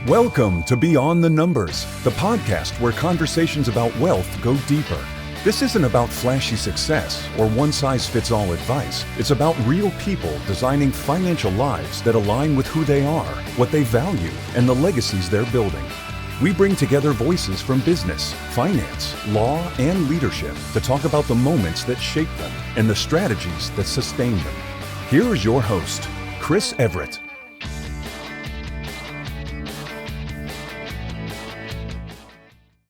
Welcome to Beyond the Numbers, the podcast where conversations about wealth go deeper. This isn't about flashy success or one-size-fits-all advice. It's about real people designing financial lives that align with who they are, what they value, and the legacies they're building. We bring together voices from business, finance, law, and leadership to talk about the moments that shape them and the strategies that sustain them. Here is your host, Chris Everett.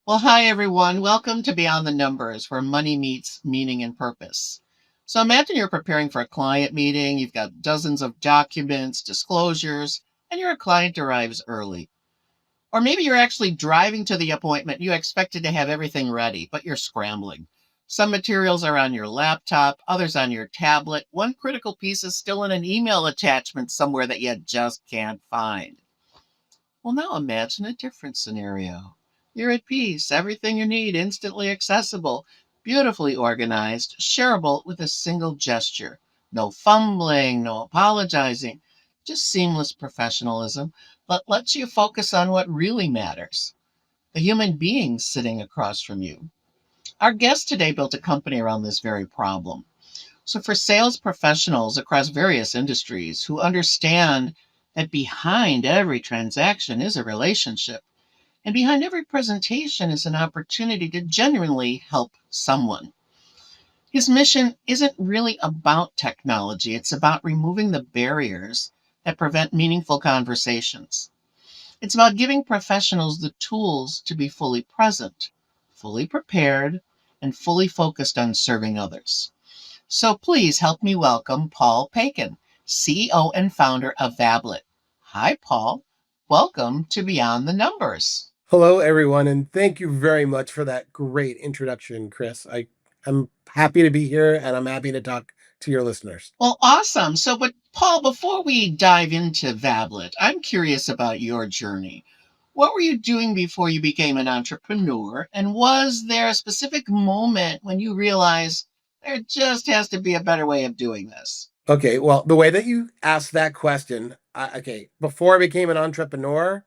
Well, hi, everyone. Welcome to Beyond the Numbers, where money meets meaning and purpose. So imagine you're preparing for a client meeting. You've got dozens of documents, disclosures, and your client arrives early. Or maybe you're actually driving to the appointment. You expected to have everything ready, but you're scrambling. Some materials are on your laptop, others on your tablet. One critical piece is still in an email attachment somewhere that you just can't find. Well, now imagine a different scenario. You're at peace, everything you need instantly accessible, beautifully organized, shareable with a single gesture. No fumbling, no apologizing, just seamless professionalism that lets you focus on what really matters. The human being sitting across from you. Our guest today built a company around this very problem. So for sales professionals across various industries who understand that behind every transaction is a relationship, and behind every presentation is an opportunity to genuinely help someone. His mission isn't really about technology, it's about removing the barriers that prevent meaningful conversations. It's about giving professionals the tools to be fully present, fully prepared, and fully focused on serving others. So please help me welcome Paul Pacun, CEO and founder of Vablet. Hi, Paul. Welcome to Beyond the Numbers. Hello, everyone, and thank you very much for that great introduction, Chris. I'm happy to be here, and I'm happy to talk to your listeners. Well, awesome. But Paul, before we dive into Vablet, I'm curious about your journey. What were you doing before you became an entrepreneur? And was there a specific moment when you realized there just has to be a better way of doing this? Okay, well, the way that you asked that question, before I became an entrepreneur,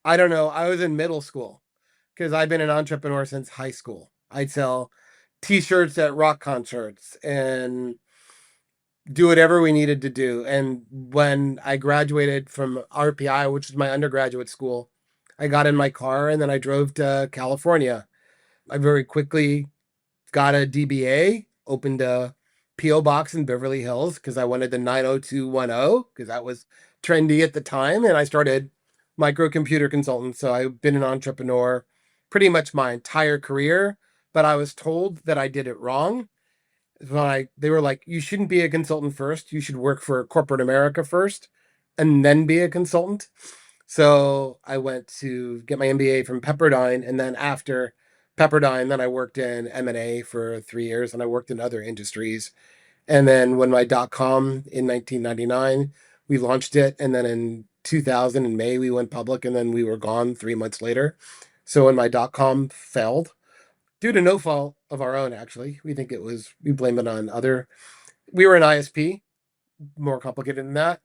I don't know, I was in middle school because I've been an entrepreneur since high school. I'd sell t-shirts at rock concerts and do whatever we needed to do. And when I graduated from RPI, which is my undergraduate school, I got in my car and then I drove to California. I very quickly got a DBA, opened a PO box in Beverly Hills because I wanted the 90210 because that was trendy at the time. And I started microcomputer consultant. So I've been an entrepreneur pretty much my entire career, but I was told that I did it wrong. They were like, you shouldn't be a consultant first. You should work for corporate America first and then be a consultant. So I went to get my MBA from Pepperdine. And then after Pepperdine, then I worked in M&A for 3 years and I worked in other industries. And then when my .com in 1999, we launched it. And then in 2000 in May, we went public and then we were gone 3 months later. So when my .com failed, due to no fault of our own, actually, we blame it on we were an ISP, more complicated than that.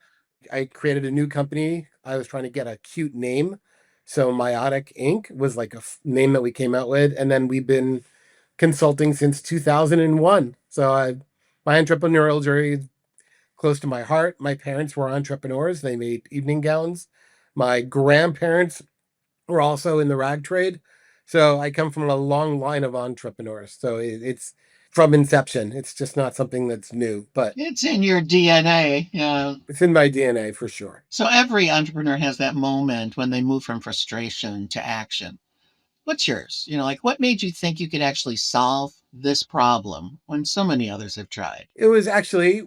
I created a new company. I was trying to get a cute name. So Myotic Inc. was like a name that we came out with. And then we've been consulting since 2001. So my entrepreneurial journey is close to my heart. My parents were entrepreneurs. They made evening gowns. My grandparents were also in the rag trade. So I come from a long line of entrepreneurs. So it's from inception. It's just not something that's new, but It's in your DNA. it's in my DNA for sure. So every entrepreneur has that moment when they move from frustration to action. What's yours? What made you think you could actually solve this problem when so many others have tried? It was actually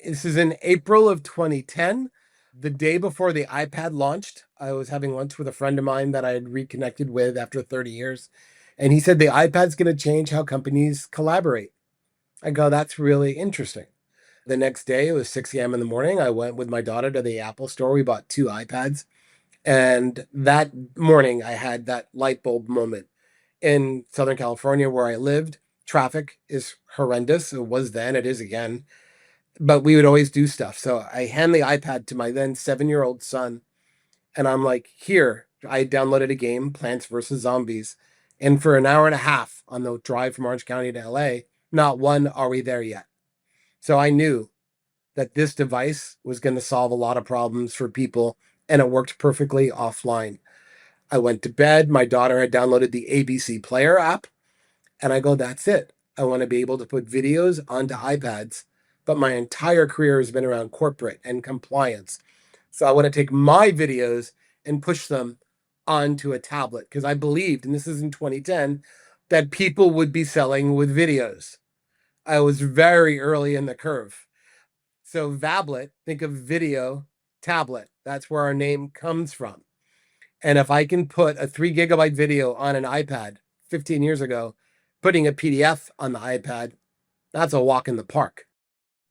this is in April of 2010, the day before the iPad launched. I was having lunch with a friend of mine that I had reconnected with after 30 years. And he said the iPad's going to change how companies collaborate. I go, that's really interesting. The next day, it was 6 a.m. in the morning. I went with my daughter to the Apple store. We bought 2 iPads. And that morning, I had that light bulb moment. In Southern California, where I lived, traffic is horrendous. It was then, it is again. But we would always do stuff. So I hand the iPad to my then 7-year-old son. And I'm like, here, I downloaded a game, Plants vs. Zombies. And for an hour and a half on the drive from Orange County to LA, not one are we there yet. So I knew that this device was going to solve a lot of problems for people, and it worked perfectly offline. I went to bed. My daughter had downloaded the ABC Player app, and I go, that's it. I want to be able to put videos onto iPads, but my entire career has been around corporate and compliance. So I want to take my videos and push them onto a tablet because I believed, and this is in 2010, that people would be selling with videos. I was very early in the curve. So vablet, think of video tablet. That's where our name comes from. And if I can put a 3 GB video on an iPad 15 years ago, putting a PDF on the iPad, that's a walk in the park.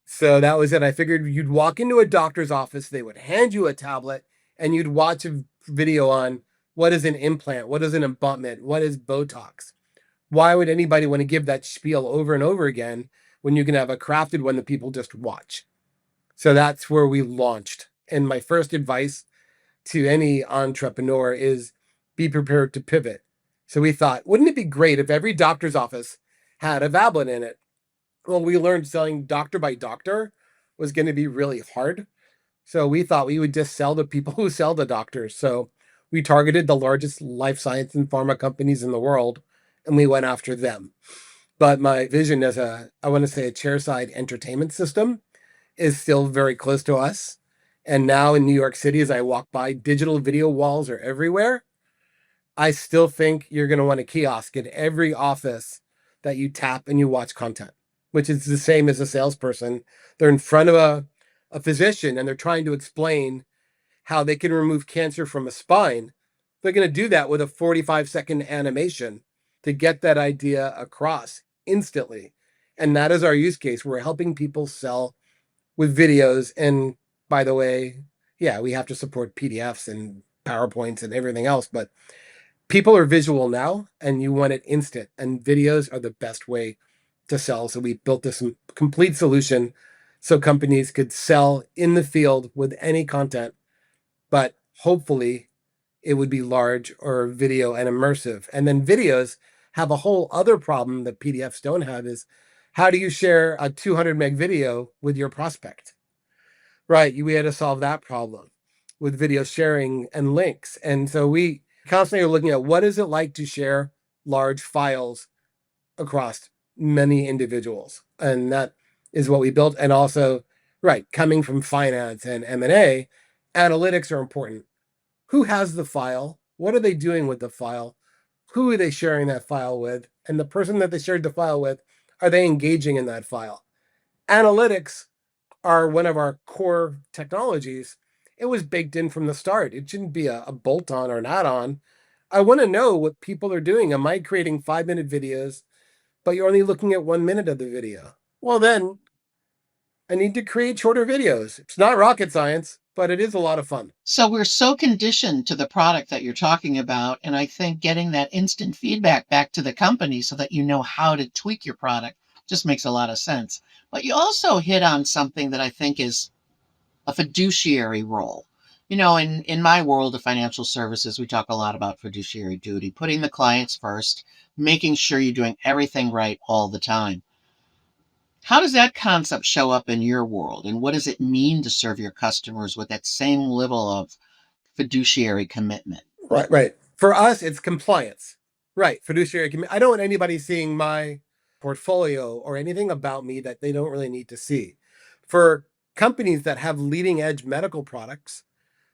So that was it. I figured you'd walk into a doctor's office, they would hand you a tablet, and you'd watch a video on what is an implant, what is an abutment, what is Botox. Why would anybody want to give that spiel over and over again when you can have a crafted one that people just watch? So that's where we launched. And my first advice to any entrepreneur is be prepared to pivot. So we thought, wouldn't it be great if every doctor's office had a vablet in it? Well, we learned selling doctor by doctor was going to be really hard. So we thought we would just sell to people who sell to doctors. So we targeted the largest life science and pharma companies in the world, and we went after them. But my vision as I want to say a chairside entertainment system is still very close to us. And now in New York City, as I walk by, digital video walls are everywhere. I still think you're going to want a kiosk in every office that you tap and you watch content, which is the same as a salesperson. They're in front of a physician and they're trying to explain how they can remove cancer from a spine. They're going to do that with a 45-second animation to get that idea across instantly. And that is our use case. We're helping people sell with videos. And by the way, yeah, we have to support PDFs and PowerPoints and everything else, but people are visual now and you want it instant, and videos are the best way to sell. So we built this complete solution so companies could sell in the field with any content, but hopefully it would be large or video and immersive. And then videos have a whole other problem that PDFs don't have is how do you share a 200 meg video with your prospect? Right, we had to solve that problem with video sharing and links. And so we constantly are looking at what is it like to share large files across many individuals. And that is what we built. And also, right, coming from finance and M&A, analytics are important. Who has the file? What are they doing with the file? Who are they sharing that file with? And the person that they shared the file with, are they engaging in that file? Analytics are one of our core technologies. It was baked in from the start. It shouldn't be a bolt-on or an add-on. I want to know what people are doing. Am I creating 5-minute videos, but you're only looking at 1 minute of the video? Well, then I need to create shorter videos. It's not rocket science, but it is a lot of fun. So we're so conditioned to the product that you're talking about. And I think getting that instant feedback back to the company so that you know how to tweak your product just makes a lot of sense. But you also hit on something that I think is a fiduciary role. In my world of financial services, we talk a lot about fiduciary duty, putting the clients first, making sure you're doing everything right all the time. How does that concept show up in your world? And what does it mean to serve your customers with that same level of fiduciary commitment? Right. For us, it's compliance. Right. Fiduciary commitment. I don't want anybody seeing my portfolio or anything about me that they don't really need to see. For companies that have leading edge medical products,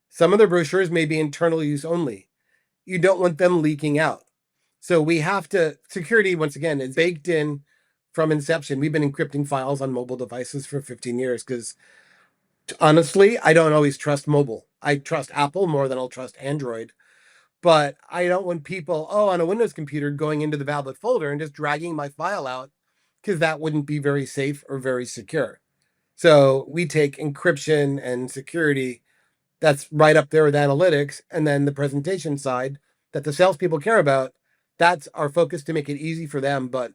some of their brochures may be internal use only. You don't want them leaking out. So we have to, security, once again, is baked in from inception. We've been encrypting files on mobile devices for 15 years because honestly, I don't always trust mobile. I trust Apple more than I'll trust Android. But I don't want people, on a Windows computer going into the vablet folder and just dragging my file out because that wouldn't be very safe or very secure. So we take encryption and security that's right up there with analytics. And then the presentation side that the salespeople care about, that's our focus to make it easy for them. But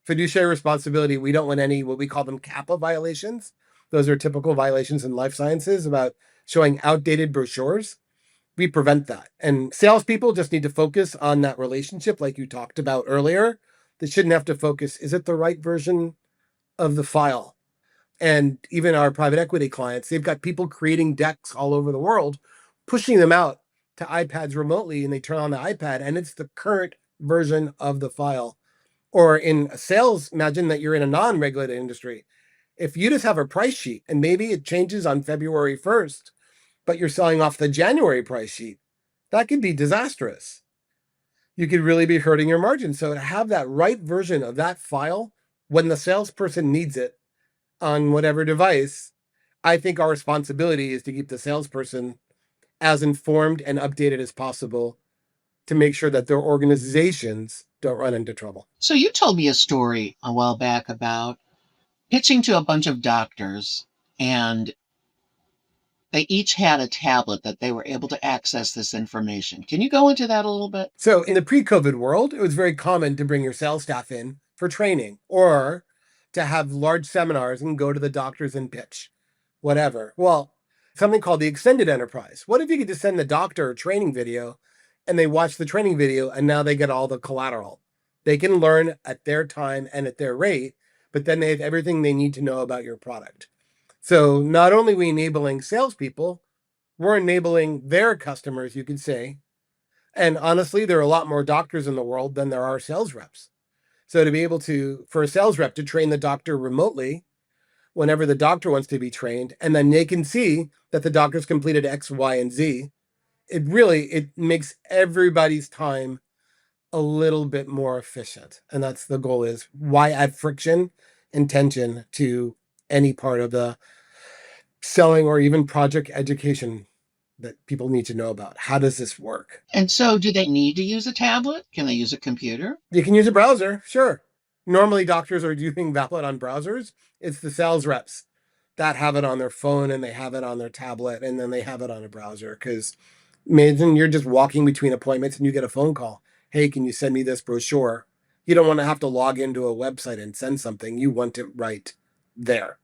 fiduciary responsibility, we don't want any, what we call them CAPA violations. Those are typical violations in life sciences about showing outdated brochures, we prevent that. And salespeople just need to focus on that relationship, like you talked about earlier. They shouldn't have to focus, is it the right version of the file? And even our private equity clients, they've got people creating decks all over the world, pushing them out to iPads remotely, and they turn on the iPad and it's the current version of the file. Or in sales, imagine that you're in a non-regulated industry. If you just have a price sheet and maybe it changes on February 1st, but you're selling off the January price sheet, that could be disastrous. You could really be hurting your margin. So to have that right version of that file when the salesperson needs it on whatever device, I think our responsibility is to keep the salesperson as informed and updated as possible to make sure that their organizations don't run into trouble. So you told me a story a while back about pitching to a bunch of doctors, and they each had a tablet that they were able to access this information. Can you go into that a little bit? So in the pre-COVID world, it was very common to bring your sales staff in for training or to have large seminars and go to the doctors and pitch, whatever. Well, something called the extended enterprise. What if you could just send the doctor a training video and they watch the training video and now they get all the collateral? They can learn at their time and at their rate, but then they have everything they need to know about your product. So not only are we enabling salespeople, we're enabling their customers, you could say. And honestly, there are a lot more doctors in the world than there are sales reps. So to be able to, for a sales rep to train the doctor remotely, whenever the doctor wants to be trained, and then they can see that the doctor's completed X, Y, and Z, it makes everybody's time a little bit more efficient. And that's the goal, is why add friction and tension to any part of the selling or even project education that people need to know about. How does this work? And so do they need to use a tablet? Can they use a computer? You can use a browser, sure. Normally doctors are using vablet on browsers. It's the sales reps that have it on their phone and they have it on their tablet and then they have it on a browser. Because imagine you're just walking between appointments and you get a phone call. Hey, can you send me this brochure? You don't want to have to log into a website and send something. You want it right there.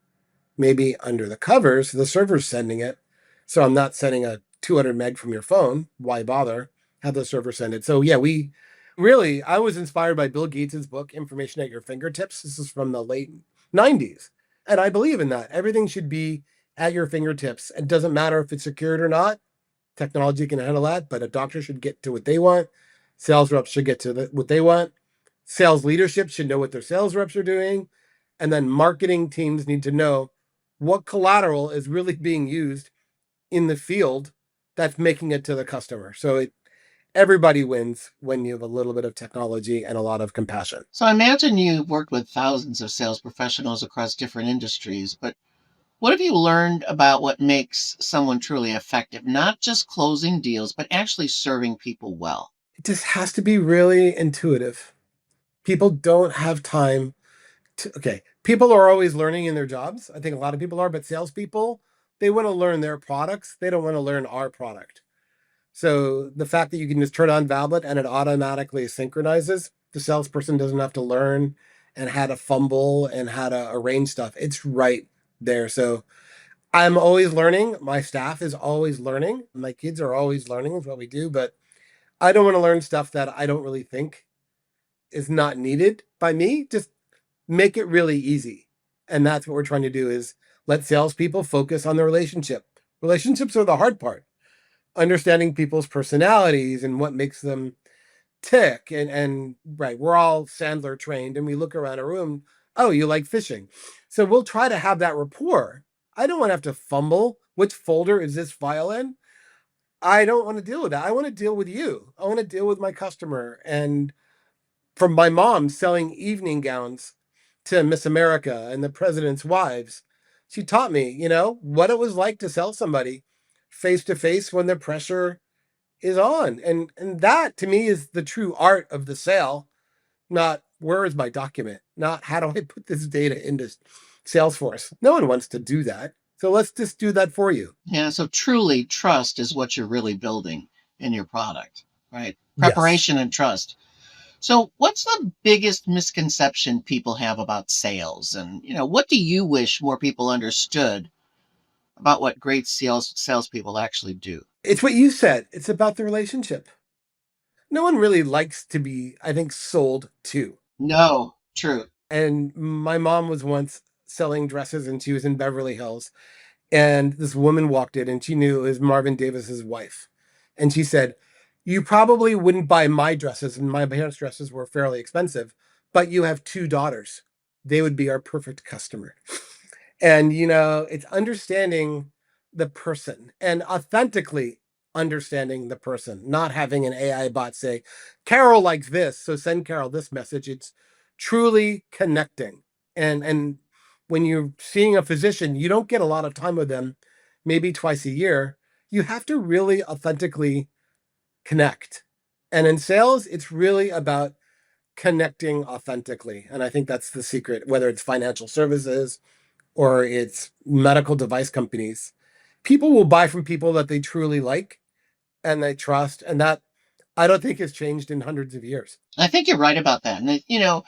Maybe under the covers, the server's sending it. So I'm not sending a 200 meg from your phone. Why bother? Have the server send it. So yeah, I was inspired by Bill Gates' book, Information at Your Fingertips. This is from the late 90s. And I believe in that. Everything should be at your fingertips. It doesn't matter if it's secured or not. Technology can handle that, but a doctor should get to what they want. Sales reps should get to what they want. Sales leadership should know what their sales reps are doing. And then marketing teams need to know what collateral is really being used in the field that's making it to the customer. So everybody wins when you have a little bit of technology and a lot of compassion. So I imagine you've worked with thousands of sales professionals across different industries, but what have you learned about what makes someone truly effective? Not just closing deals, but actually serving people well. It just has to be really intuitive. People don't have time people are always learning in their jobs. I think a lot of people are, but salespeople, they want to learn their products. They don't want to learn our product. So the fact that you can just turn on Vablet and it automatically synchronizes, the salesperson doesn't have to learn and how to fumble and how to arrange stuff. It's right there. So I'm always learning. My staff is always learning. My kids are always learning is what we do, but I don't want to learn stuff that I don't really think is not needed by me. Just make it really easy. And that's what we're trying to do, is let salespeople focus on the relationship. Relationships are the hard part. Understanding people's personalities and what makes them tick. And right, we're all Sandler trained and we look around a room. Oh, you like fishing. So we'll try to have that rapport. I don't want to have to fumble. Which folder is this file in? I don't want to deal with that. I want to deal with you. I want to deal with my customer. And from my mom selling evening gowns to Miss America and the president's wives, she taught me, what it was like to sell somebody face to face when the pressure is on. And that to me is the true art of the sale, not where is my document, not how do I put this data into Salesforce. No one wants to do that. So let's just do that for you. Yeah, so truly trust is what you're really building in your product, right? Preparation and trust. So what's the biggest misconception people have about sales? And, what do you wish more people understood about what great salespeople actually do? It's what you said. It's about the relationship. No one really likes to be, I think, sold to. No, true. And my mom was once selling dresses and she was in Beverly Hills. And this woman walked in and she knew it was Marvin Davis's wife. And she said, "You probably wouldn't buy my dresses, and my parents' dresses were fairly expensive, but you have two daughters. They would be our perfect customer." And, it's understanding the person and authentically understanding the person, not having an AI bot say, "Carol likes this, so send Carol this message." It's truly connecting. And when you're seeing a physician, you don't get a lot of time with them, maybe twice a year. You have to really authentically connect. And in sales, it's really about connecting authentically. And I think that's the secret, whether it's financial services or it's medical device companies. People will buy from people that they truly like and they trust. And that I don't think has changed in hundreds of years. I think you're right about that. And,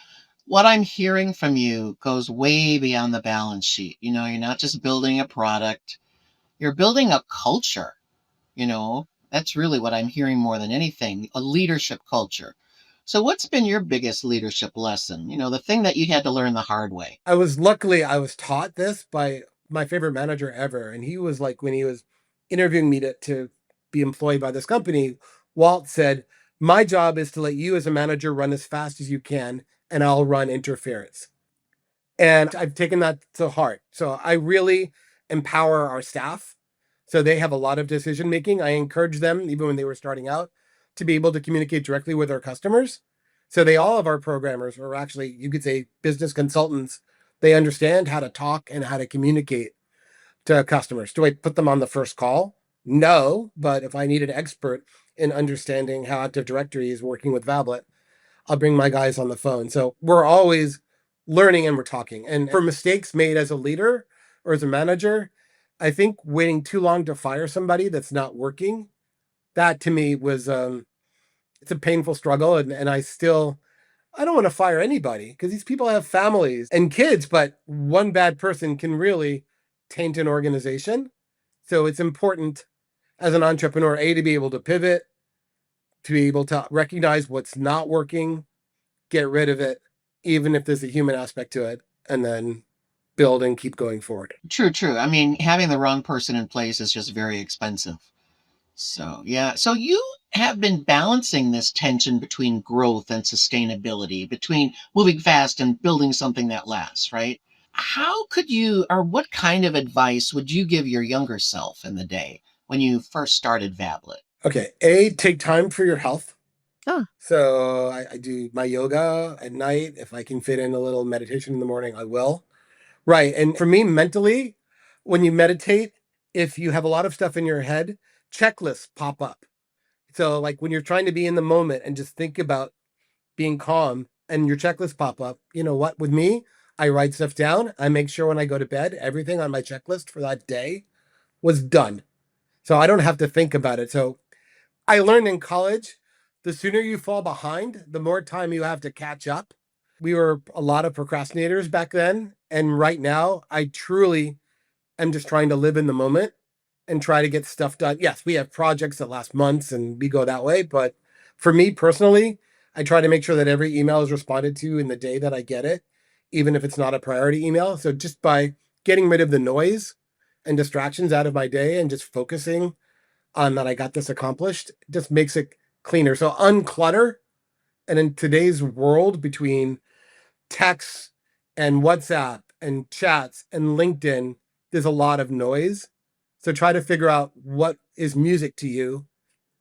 what I'm hearing from you goes way beyond the balance sheet. You're not just building a product, you're building a culture. That's really what I'm hearing more than anything, a leadership culture. So, what's been your biggest leadership lesson? The thing that you had to learn the hard way. I was taught this by my favorite manager ever. And he was like, when he was interviewing me to be employed by this company, Walt said, "My job is to let you as a manager run as fast as you can, and I'll run interference." And I've taken that to heart. So I really empower our staff. So they have a lot of decision making. I encourage them, even when they were starting out, to be able to communicate directly with our customers. So all of our programmers are actually, you could say, business consultants. They understand how to talk and how to communicate to customers. Do I put them on the first call? No, but if I need an expert in understanding how Active Directory is working with vablet, I'll bring my guys on the phone. So we're always learning and we're talking. And for mistakes made as a leader or as a manager, I think waiting too long to fire somebody that's not working, that to me was it's a painful struggle. And I don't want to fire anybody because these people have families and kids, but one bad person can really taint an organization. So it's important as an entrepreneur, A, to be able to pivot, to be able to recognize what's not working, get rid of it, even if there's a human aspect to it, and then build and keep going forward. True, true. I mean, having the wrong person in place is just very expensive. So, yeah. So, you have been balancing this tension between growth and sustainability, between moving fast and building something that lasts, right? How could you, or what kind of advice would you give your younger self in the day when you first started Vablet? Okay. A, take time for your health. Oh, So I do my yoga at night. If I can fit in a little meditation in the morning, I will. Right. And for me, mentally, when you meditate, if you have a lot of stuff in your head, checklists pop up. So, like when you're trying to be in the moment and just think about being calm and your checklists pop up, you know what? With me, I write stuff down. I make sure when I go to bed, everything on my checklist for that day was done. So I don't have to think about it. So I learned in college, the sooner you fall behind, the more time you have to catch up. We were a lot of procrastinators back then. And right now, I truly am just trying to live in the moment and try to get stuff done. Yes, we have projects that last months and we go that way. But for me personally, I try to make sure that every email is responded to in the day that I get it, even if it's not a priority email. So just by getting rid of the noise and distractions out of my day and just focusing on that I got this accomplished, it just makes it cleaner. So unclutter. And in today's world between text and WhatsApp and chats and LinkedIn, there's a lot of noise. So try to figure out what is music to you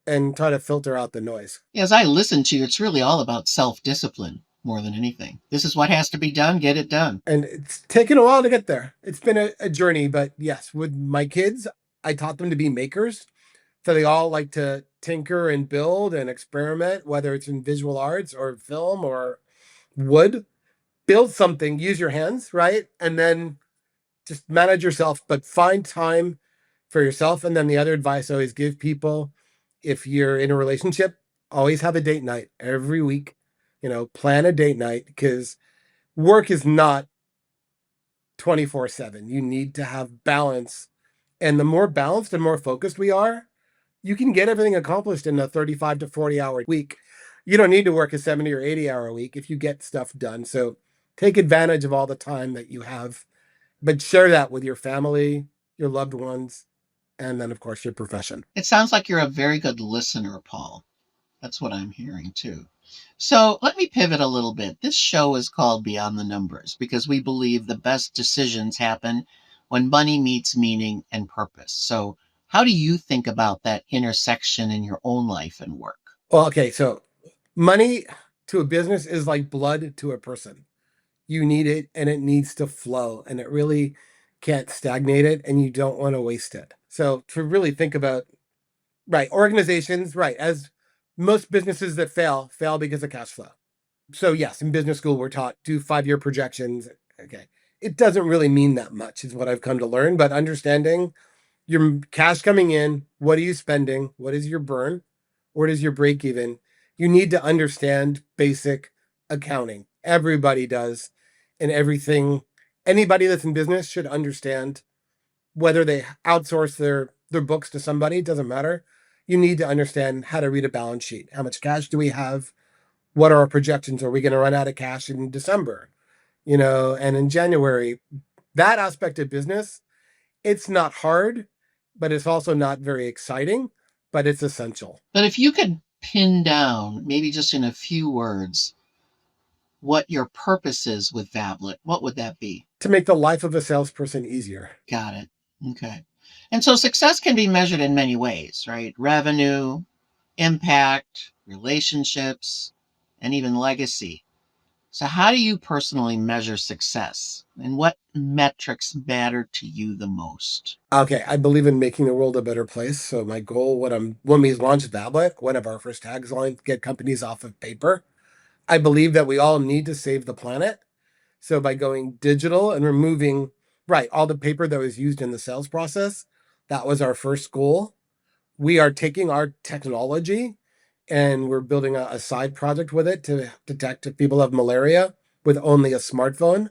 and try to filter out the noise. as I listen to you, it's really all about self discipline more than anything. This is what has to be done, get it done. And it's taken a while to get there. It's been a journey, but yes, with my kids, I taught them to be makers. So they all like to tinker and build and experiment, whether it's in visual arts or film or wood. Build something, use your hands, right? And then just manage yourself, but find time for yourself. And then the other advice I always give people, if you're in a relationship, always have a date night every week. Plan a date night because work is not 24/7. You need to have balance And the more balanced and more focused we are, you can get everything accomplished in a 35 to 40 hour week. You don't need to work a 70 or 80-hour week if you get stuff done. So take advantage of all the time that you have, but share that with your family, your loved ones, and then, of course, your profession. It sounds like you're a very good listener, Paul. That's what I'm hearing too. So let me pivot a little bit. This show is called Beyond the Numbers because we believe the best decisions happen when money meets meaning and purpose. So, how do you think about that intersection in your own life and work? Well, okay, so money to a business is like blood to a person. You need it and it needs to flow, and it really can't stagnate it, and you don't want to waste it. So to really think about, right, organizations, right, as most businesses that fail because of cash flow. So yes, in business school we're taught do 5-year projections. Okay, it doesn't really mean that much is what I've come to learn, but understanding your cash coming in, what are you spending, what is your burn, what is your break even, you need to understand basic accounting. Everybody does. And everything, anybody that's in business should understand, whether they outsource their books to somebody, it doesn't matter. You need to understand how to read a balance sheet. How much cash do we have? What are our projections? Are we going to run out of cash in December? And in January? That aspect of business, it's not hard, but it's also not very exciting, but it's essential. But if you could pin down, maybe just in a few words, what your purpose is with Vablet, what would that be? To make the life of a salesperson easier. Got it. Okay. And so success can be measured in many ways, right? Revenue, impact, relationships, and even legacy. So, how do you personally measure success? And what metrics matter to you the most? Okay, I believe in making the world a better place. So my goal, when we launched Vablet, one of our first taglines, get companies off of paper. I believe that we all need to save the planet. So by going digital and removing, right, all the paper that was used in the sales process, that was our first goal. We are taking our technology and we're building a side project with it to detect if people have malaria with only a smartphone.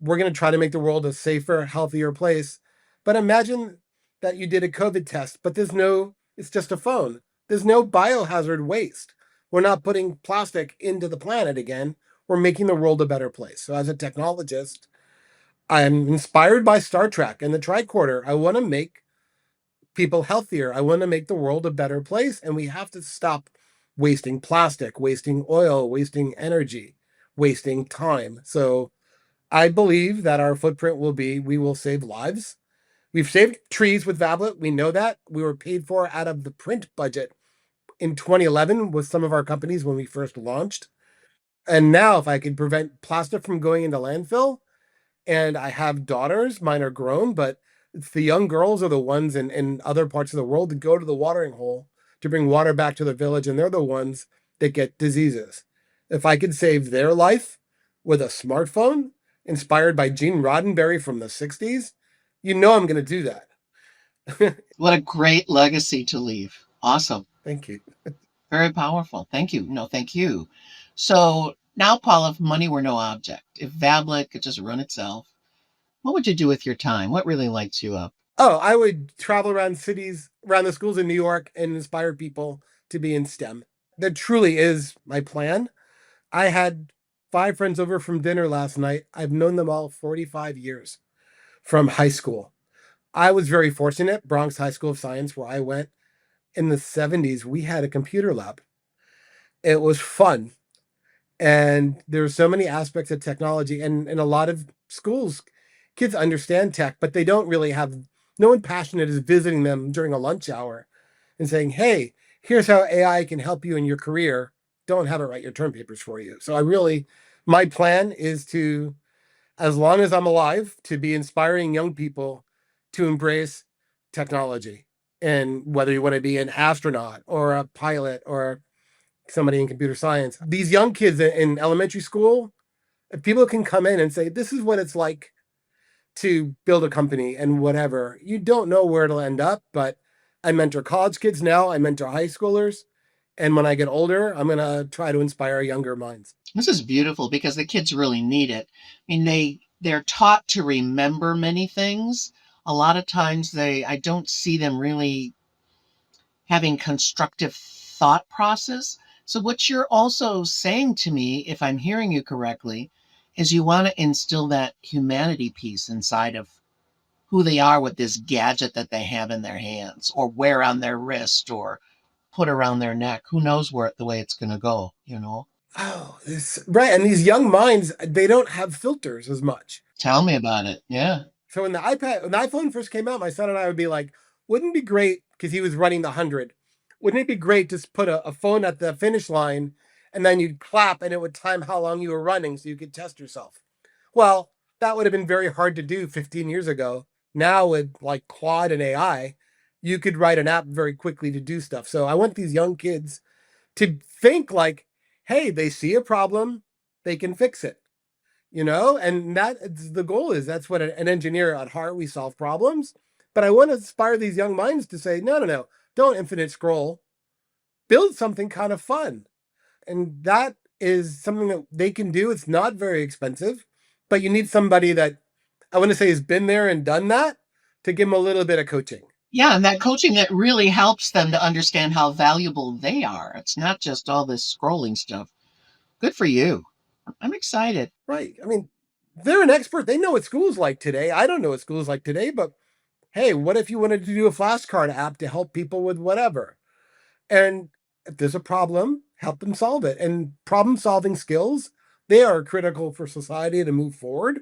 We're going to try to make the world a safer, healthier place. But imagine that you did a COVID test, but it's just a phone. There's no biohazard waste. We're not putting plastic into the planet again. We're making the world a better place. So as a technologist, I'm inspired by Star Trek and the tricorder. I want to make people healthier. I want to make the world a better place. And we have to stop wasting plastic, wasting oil, wasting energy, wasting time. So I believe that our footprint will be, we will save lives. We've saved trees with Vablet. We know that. We were paid for out of the print budget in 2011 with some of our companies when we first launched. And now if I could prevent plastic from going into landfill, and I have daughters, mine are grown, but it's the young girls are the ones in other parts of the world that go to the watering hole to bring water back to the village, and they're the ones that get diseases. If I could save their life with a smartphone inspired by Gene Roddenberry from the 60s, I'm going to do that. What a great legacy to leave. Awesome. Thank you. Very powerful. Thank you. No, thank you. So now, Paul, if money were no object, if Vablet could just run itself, what would you do with your time? What really lights you up? Oh, I would travel around cities, around the schools in New York and inspire people to be in STEM. That truly is my plan. I had 5 friends over from dinner last night. I've known them all 45 years from high school. I was very fortunate. Bronx High School of Science, where I went in the 70s, we had a computer lab. It was fun. And there were so many aspects of technology. And in a lot of schools, kids understand tech, but they don't really have, no one passionate is visiting them during a lunch hour and saying, hey, here's how AI can help you in your career. Don't have it write your term papers for you. So my plan is to, as long as I'm alive, to be inspiring young people to embrace technology. And whether you want to be an astronaut or a pilot or somebody in computer science, these young kids in elementary school, if people can come in and say, this is what it's like to build a company and whatever, you don't know where it'll end up. But I mentor college kids now, I mentor high schoolers. And when I get older, I'm going to try to inspire younger minds. This is beautiful because the kids really need it. I mean, they're taught to remember many things, a lot of times I don't see them really having constructive thought process. So what you're also saying to me, if I'm hearing you correctly, is you want to instill that humanity piece inside of who they are with this gadget that they have in their hands or wear on their wrist or put around their neck. Who knows where the way it's going to go, you know? Oh, this right. And these young minds, they don't have filters as much. Tell me about it. Yeah. So when the iPhone first came out, my son and I would be like, wouldn't it be great, because he was running the 100, wouldn't it be great to put a phone at the finish line and then you'd clap and it would time how long you were running so you could test yourself? Well, that would have been very hard to do 15 years ago. Now with like Claude and AI, you could write an app very quickly to do stuff. So I want these young kids to think like, hey, they see a problem, they can fix it, and that's the goal. That's what an engineer at heart, we solve problems. But I want to inspire these young minds to say, no, don't infinite scroll, build something kind of fun. And that is something that they can do. It's not very expensive, but you need somebody that I want to say has been there and done that to give them a little bit of coaching. Yeah, and that coaching that really helps them to understand how valuable they are. It's not just all this scrolling stuff. Good for you. I'm excited. Right. I mean, they're an expert. They know what school's like today. I don't know what school's like today, but hey, what if you wanted to do a flashcard app to help people with whatever? And if there's a problem, help them solve it. And problem solving skills, they are critical for society to move forward.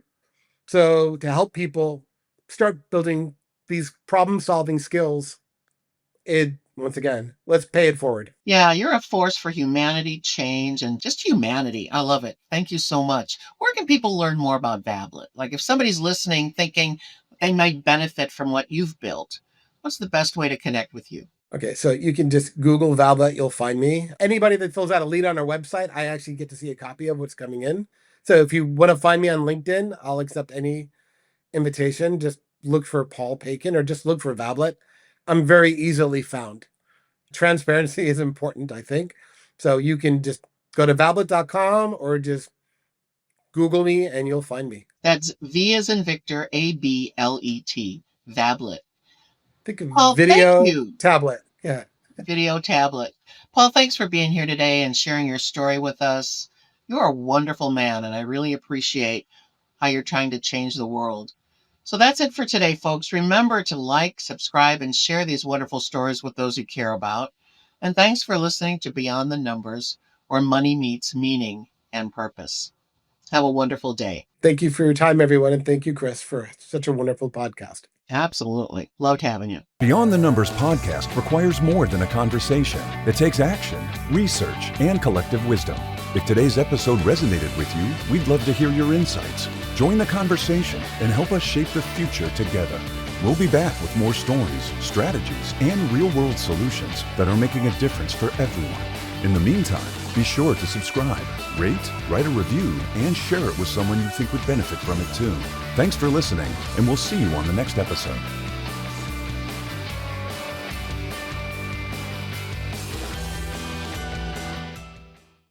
So to help people start building these problem solving skills, once again, let's pay it forward. Yeah, you're a force for humanity, change, and just humanity. I love it. Thank you so much. Where can people learn more about vablet? Like if somebody's listening thinking they might benefit from what you've built, what's the best way to connect with you? Okay, so you can just Google vablet, you'll find me. Anybody that fills out a lead on our website, I actually get to see a copy of what's coming in. So if you want to find me on LinkedIn, I'll accept any invitation. Just look for Paul Pacun or just look for vablet. I'm very easily found. Transparency is important, I think. So you can just go to vablet.com or just Google me and you'll find me. That's V as in Victor, ABLET, vablet. Think of Paul, video thank you. tablet. Yeah. Video tablet. Paul, thanks for being here today and sharing your story with us. You're a wonderful man, and I really appreciate how you're trying to change the world. So that's it for today, folks. Remember to like, subscribe, and share these wonderful stories with those you care about. And thanks for listening to Beyond the Numbers, where money meets meaning and purpose. Have a wonderful day. Thank you for your time, everyone. And thank you, Chris, for such a wonderful podcast. Absolutely. Loved having you. Beyond the Numbers podcast requires more than a conversation. It takes action, research, and collective wisdom. If today's episode resonated with you, we'd love to hear your insights. Join the conversation and help us shape the future together. We'll be back with more stories, strategies, and real-world solutions that are making a difference for everyone. In the meantime, be sure to subscribe, rate, write a review, and share it with someone you think would benefit from it too. Thanks for listening, and we'll see you on the next episode.